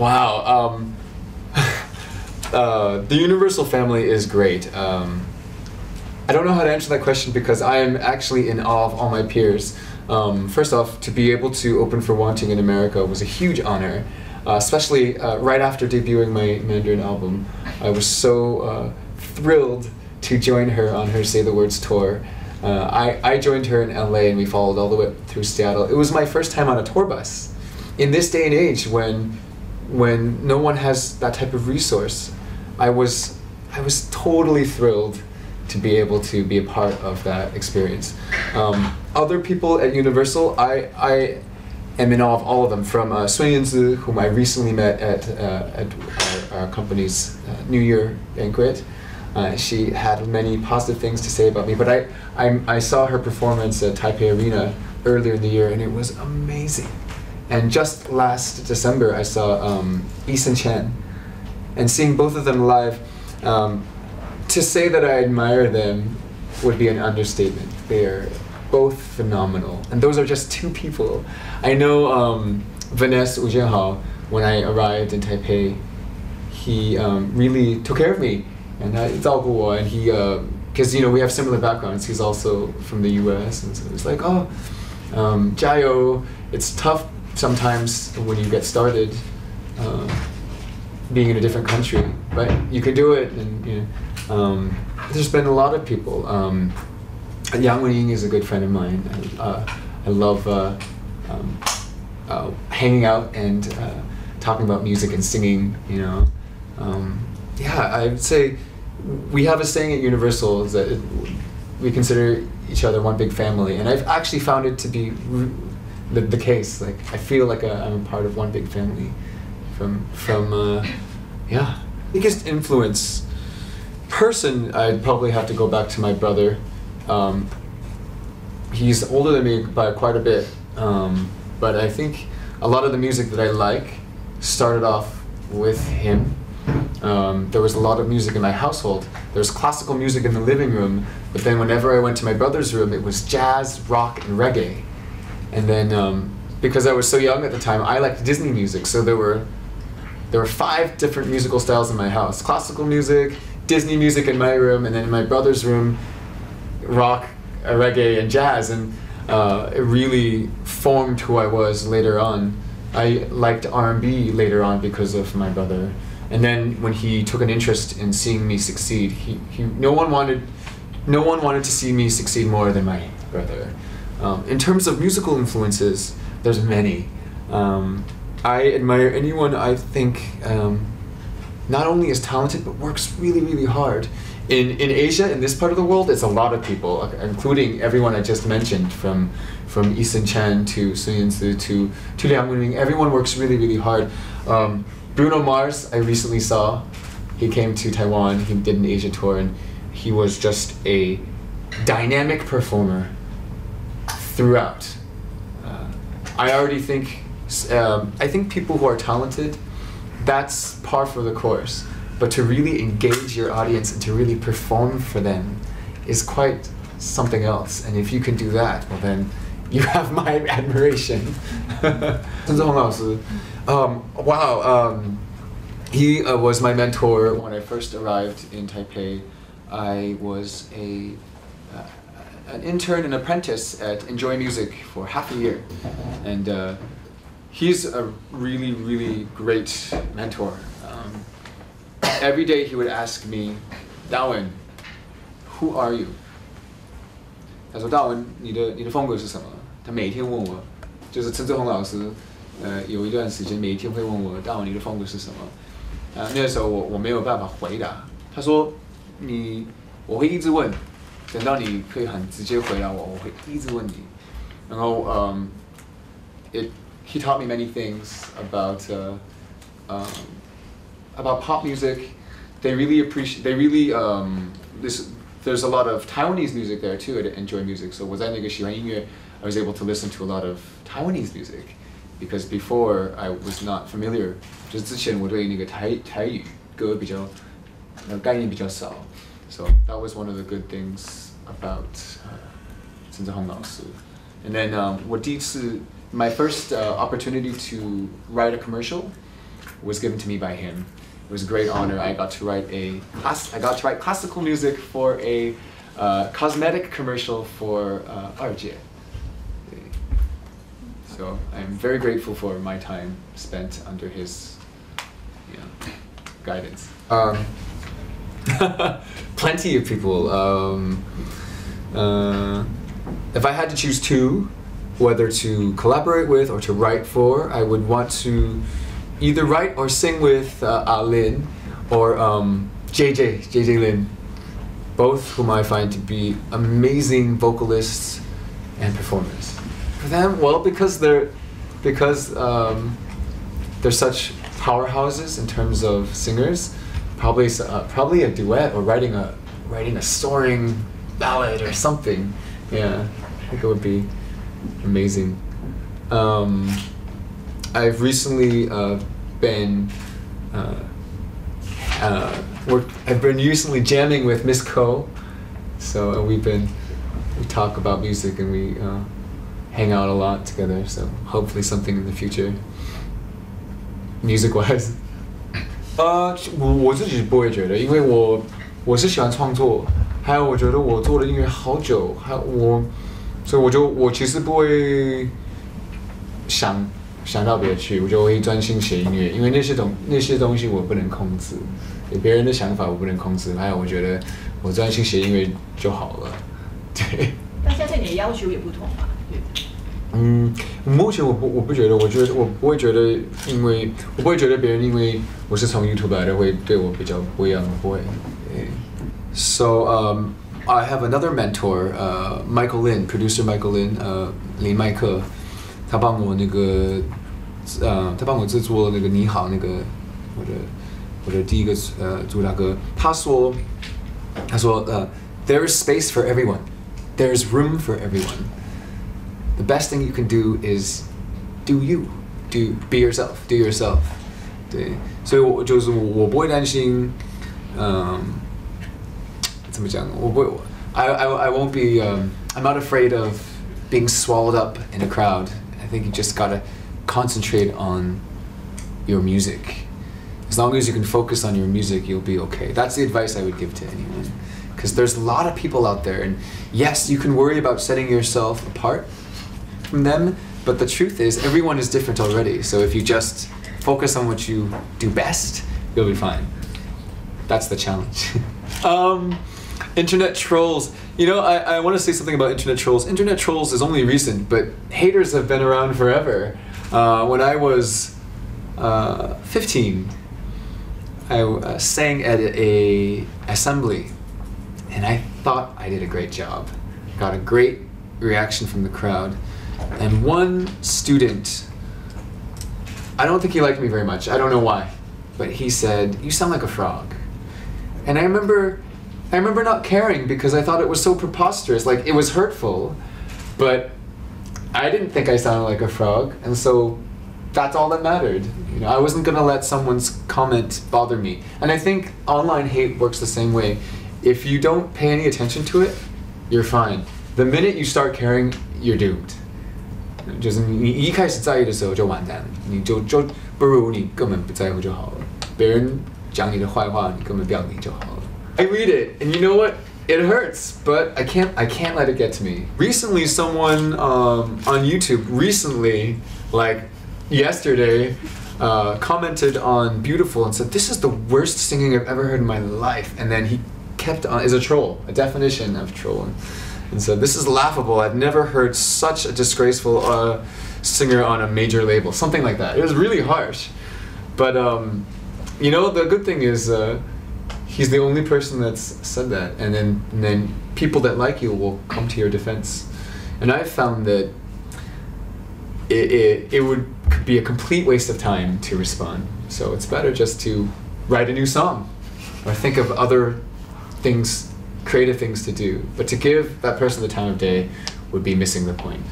Wow. The universal family is great. I don't know how to answer that question because I am actually in awe of all my peers. First off, to be able to open for Wanting in America was a huge honor, especially right after debuting my Mandarin album. I was so thrilled to join her on her Say the Words tour. I joined her in LA and we followed all the way through Seattle. It was my first time on a tour bus. In this day and age when no one has that type of resource, I was totally thrilled to be able to be a part of that experience. Other people at Universal, I am in awe of all of them, from Sun Yanzi, whom I recently met at our company's New Year banquet. She had many positive things to say about me, but I saw her performance at Taipei Arena earlier in the year and it was amazing. And just last December I saw Eason Chen, and seeing both of them live, to say that I admire them would be an understatement. They are both phenomenal, and those are just two people. I know Vanessa Wu Jianhao, when I arrived in Taipei, he really took care of me, and and he, because we have similar backgrounds. He's also from the U.S. and so it's like, oh, 加油. It's tough sometimes when you get started being in a different country, but you can do it. And there's been a lot of people. Yang Wenying is a good friend of mine. I love hanging out and talking about music and singing. Yeah, I would say we have a saying at Universal is that we consider each other one big family, and I've actually found it to be the case. Like, I feel like I'm a part of one big family. Yeah. Biggest influence person, I'd probably have to go back to my brother. He's older than me by quite a bit, but I think a lot of the music that I like started off with him. There was a lot of music in my household. There was classical music in the living room, but then whenever I went to my brother's room, it was jazz, rock, and reggae. And then, because I was so young at the time, I liked Disney music, so there were 5 different musical styles in my house. Classical music, Disney music in my room, and then in my brother's room, rock, reggae, and jazz, and it really formed who I was later on. I liked R&B later on because of my brother. And then when he took an interest in seeing me succeed, no one wanted to see me succeed more than my brother. In terms of musical influences, there's many. I admire anyone I think not only is talented but works really, really hard. In Asia, in this part of the world, it's a lot of people, including everyone I just mentioned, from Eason Chen to Sun Yanzi to Liang Wenying. Everyone works really, really hard. Bruno Mars, I recently saw. He came to Taiwan. He did an Asia tour, and he was just a dynamic performer throughout. I already think, I think people who are talented, that's par for the course. But to really engage your audience and to really perform for them is quite something else. And if you can do that, well then you have my admiration. Wow, he was my mentor when I first arrived in Taipei. I was an intern and apprentice at Enjoy Music for half a year. And he's a really, really great mentor. Every day he would ask me, Dawen, who are you? 他说 Dawen, 你的风格是什么？他每天问我，就是陈志宏老师，有一段时间每一天会问我 Dawen 你的风格是什么？那个时候我没有办法回答。他说我会一直问，等到你可以很直接回答我，我会一直问你。然后he taught me many things about pop music. They really appreciate. There's a lot of Taiwanese music there too at Enjoy Music. So 我在那个喜欢音乐, I was able to listen to a lot of Taiwanese music, because before I was not familiar. 就是之前我对那个台语歌比较概念比较少. So that was one of the good things about 陈志宏老师. And then 我第一次 my first opportunity to write a commercial was given to me by him. It was a great honor. I got to write classical music for a cosmetic commercial for 二姐. So I'm very grateful for my time spent under his guidance. Plenty of people. If I had to choose two, whether to collaborate with or to write for, I would want to either write or sing with Lin or JJ Lin, both whom I find to be amazing vocalists and performers. For them, well, because they're such powerhouses in terms of singers. Probably a duet or writing a soaring ballad or something. Yeah, I think it would be amazing. I've recently been recently jamming with Miss Ko, so we talk about music and we hang out a lot together. So hopefully something in the future, music-wise. 我自己不会觉得，因为我是喜欢创作，还有我觉得我做的音乐好久，所以我其实不会想到别的去，我就会专心写音乐，因为那些东西我不能控制，别人的想法我不能控制，还有我觉得我专心写音乐就好了，对。但现在对你的要求也不同嘛，对。目前我不觉得，我不会觉得，因为我不会觉得别人因为我是从 YouTube 来的会对我比较不一样，不会。So I have another mentor, Michael Lin, producer Michael Lin, 林麦克，他帮我制作那个你好那个我的第一个主打歌。他说there is space for everyone, there is room for everyone. The best thing you can do is do you, be yourself, do yourself. 对，所以我不会担心，怎么讲？我不会 I won't be I'm not afraid of being swallowed up in a crowd. I think you just gotta concentrate on your music. As long as you can focus on your music, you'll be okay. That's the advice I would give to anyone. Because there's a lot of people out there, and yes, you can worry about setting yourself apart from them, but the truth is everyone is different already. So if you just focus on what you do best, you'll be fine. That's the challenge. Internet trolls. You know, I want to say something about internet trolls. Internet trolls is only recent, but haters have been around forever. When I was 15, I sang at a assembly, and I thought I did a great job. Got a great reaction from the crowd. And one student, I don't think he liked me very much. I don't know why, but he said, "You sound like a frog." And I remember not caring because I thought it was so preposterous, like it was hurtful, but I didn't think I sounded like a frog, and so that's all that mattered. You know, I wasn't gonna let someone's comment bother me. And I think online hate works the same way. If you don't pay any attention to it, you're fine. The minute you start caring, you're doomed. 就是你一开始在意的时候就完蛋，你就不如你根本不在乎就好了。别人讲你的坏话，你根本不要理就好了。I read it, and you know what? It hurts, but I can't let it get to me. Recently, someone on YouTube, like yesterday, commented on Beautiful and said, "This is the worst singing I've ever heard in my life." And then he kept on, is a troll, a definition of troll. And so this is laughable. I've never heard such a disgraceful singer on a major label. Something like that. It was really harsh. But you know, the good thing is he's the only person that's said that. And then people that like you will come to your defense. And I've found that it would be a complete waste of time to respond. So it's better just to write a new song or think of other things, creative things to do. But to give that person the time of day would be missing the point.